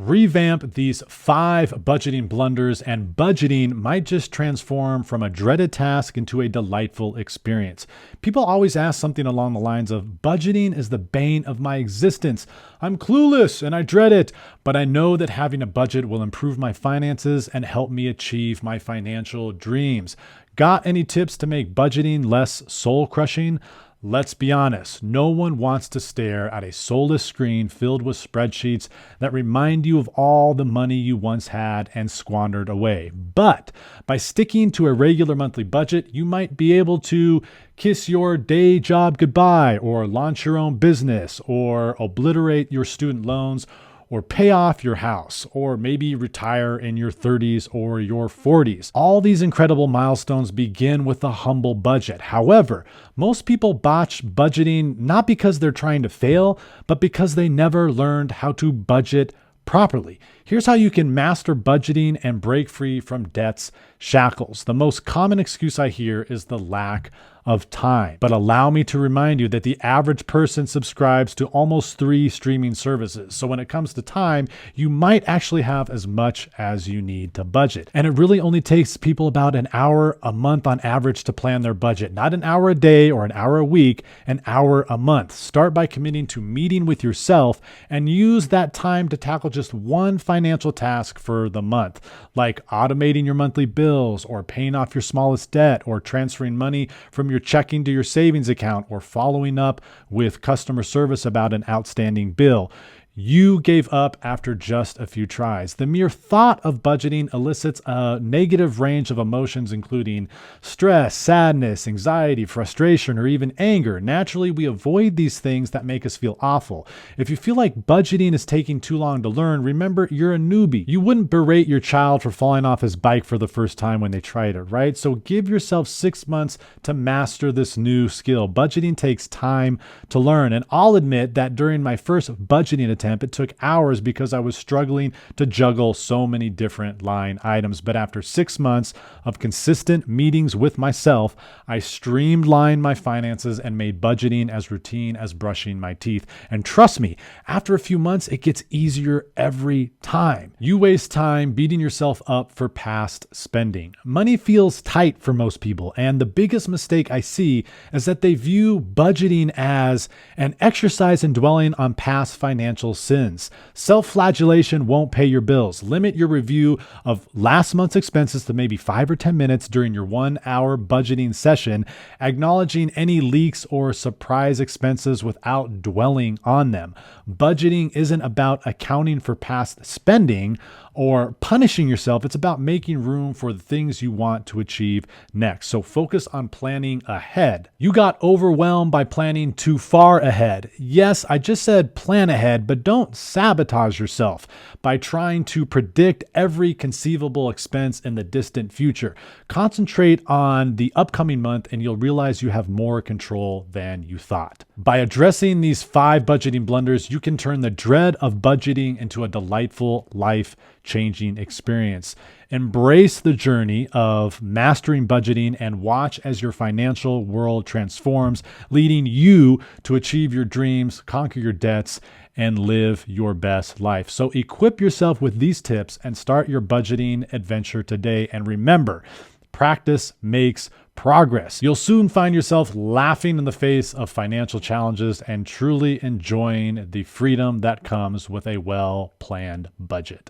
Revamp these 5 budgeting blunders, and budgeting might just transform from a dreaded task into a delightful experience. People always ask something along the lines of, budgeting is the bane of my existence. I'm clueless and I dread it, but I know that having a budget will improve my finances and help me achieve my financial dreams. Got any tips to make budgeting less soul-crushing? Let's be honest, no one wants to stare at a soulless screen filled with spreadsheets that remind you of all the money you once had and squandered away. But by sticking to a regular monthly budget, you might be able to kiss your day job goodbye, or launch your own business, or obliterate your student loans, or pay off your house, or maybe retire in your 30s or your 40s. All these incredible milestones begin with a humble budget. However, most people botch budgeting not because they're trying to fail, but because they never learned how to budget properly. Here's how you can master budgeting and break free from debt's shackles. The most common excuse I hear is the lack of time. But allow me to remind you that the average person subscribes to almost 3 streaming services. So when it comes to time, you might actually have as much as you need to budget. And it really only takes people about an hour a month on average to plan their budget. Not an hour a day or an hour a week, an hour a month. Start by committing to meeting with yourself and use that time to tackle just one financial task for the month, like automating your monthly bills, or paying off your smallest debt, or transferring money from your checking to your savings account, or following up with customer service about an outstanding bill. You gave up after just a few tries. The mere thought of budgeting elicits a negative range of emotions, including stress, sadness, anxiety, frustration, or even anger. Naturally, we avoid these things that make us feel awful. If you feel like budgeting is taking too long to learn, remember you're a newbie. You wouldn't berate your child for falling off his bike for the first time when they tried it, right? So give yourself 6 months to master this new skill. Budgeting takes time to learn, and I'll admit that during my first budgeting attempt, it took hours because I was struggling to juggle so many different line items. But after 6 months of consistent meetings with myself, I streamlined my finances and made budgeting as routine as brushing my teeth. And trust me, after a few months, it gets easier every time. You waste time beating yourself up for past spending. Money feels tight for most people, and the biggest mistake I see is that they view budgeting as an exercise in dwelling on past financial sins. Self-flagellation won't pay your bills. Limit your review of last month's expenses to maybe 5 or 10 minutes during your 1-hour budgeting session, acknowledging any leaks or surprise expenses without dwelling on them. Budgeting isn't about accounting for past spending or punishing yourself. It's about making room for the things you want to achieve next. So focus on planning ahead. You got overwhelmed by planning too far ahead. Yes, I just said plan ahead, but don't sabotage yourself by trying to predict every conceivable expense in the distant future. Concentrate on the upcoming month and you'll realize you have more control than you thought. By addressing these 5 budgeting blunders, you can turn the dread of budgeting into a delightful life-changing experience. Embrace the journey of mastering budgeting and watch as your financial world transforms, leading you to achieve your dreams, conquer your debts, and live your best life. So equip yourself with these tips and start your budgeting adventure today. And remember, practice makes progress. You'll soon find yourself laughing in the face of financial challenges and truly enjoying the freedom that comes with a well-planned budget.